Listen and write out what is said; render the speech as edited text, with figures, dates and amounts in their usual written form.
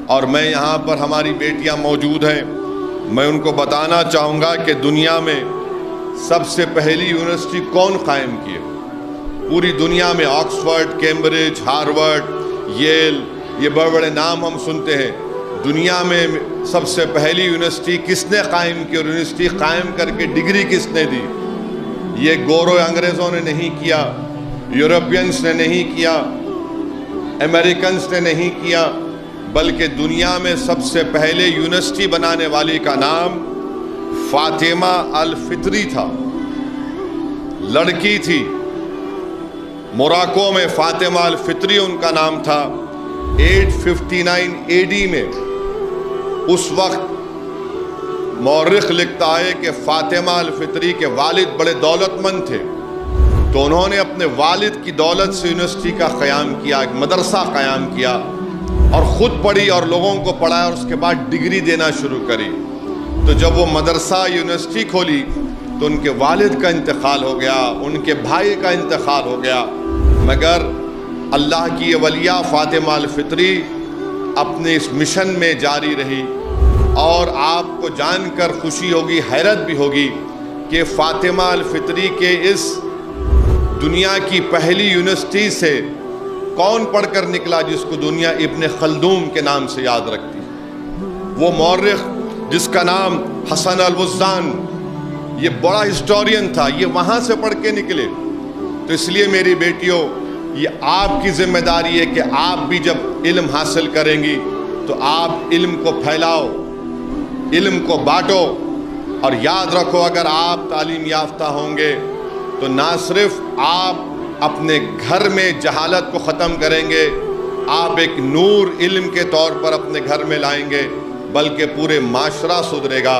اور میں یہاں پر ہماری بیٹیاں موجود ہیں، میں ان کو بتانا چاہوں گا کہ دنیا میں سب سے پہلی یونیورسٹی کون قائم کی ہے۔ پوری دنیا میں آکسفورڈ، کیمبرج، ہارورڈ، ییل، یہ بڑے بڑے نام ہم سنتے ہیں۔ دنیا میں سب سے پہلی یونیورسٹی کس نے قائم کی اور یونیورسٹی قائم کر کے ڈگری کس نے دی؟ یہ گورو انگریزوں نے نہیں کیا، یورپینز نے نہیں کیا، امریکنز نے نہیں کیا، بلکہ دنیا میں سب سے پہلے یونیورسٹی بنانے والی کا نام فاطمہ الفطری تھا۔ لڑکی تھی، موراکو میں فاطمہ الفطری ان کا نام تھا۔ 859 AD میں اس وقت مورخ لکھتا ہے کہ فاطمہ الفطری کے والد بڑے دولت مند تھے، تو انہوں نے اپنے والد کی دولت سے یونیورسٹی کا قیام کیا، ایک مدرسہ قیام کیا، اور خود پڑھی اور لوگوں کو پڑھایا، اور اس کے بعد ڈگری دینا شروع کری۔ تو جب وہ مدرسہ یونیورسٹی کھولی تو ان کے والد کا انتقال ہو گیا، ان کے بھائی کا انتقال ہو گیا، مگر اللہ کی یہ ولیہ فاطمہ الفطری اپنے اس مشن میں جاری رہی۔ اور آپ کو جان کر خوشی ہوگی، حیرت بھی ہوگی کہ فاطمہ الفطری کے اس دنیا کی پہلی یونیورسٹی سے کون پڑھ کر نکلا جس کو دنیا ابن خلدون کے نام سے یاد رکھتی؟ وہ مورخ جس کا نام حسن الوزان، یہ بڑا ہسٹورین تھا، یہ وہاں سے پڑھ کے نکلے۔ تو اس لیے میری بیٹیوں، یہ آپ کی ذمہ داری ہے کہ آپ بھی جب علم حاصل کریں گی تو آپ علم کو پھیلاؤ، علم کو بانٹو، اور یاد رکھو اگر آپ تعلیم یافتہ ہوں گے تو نہ صرف آپ اپنے گھر میں جہالت کو ختم کریں گے، آپ ایک نور علم کے طور پر اپنے گھر میں لائیں گے، بلکہ پورے معاشرہ سدھرے گا۔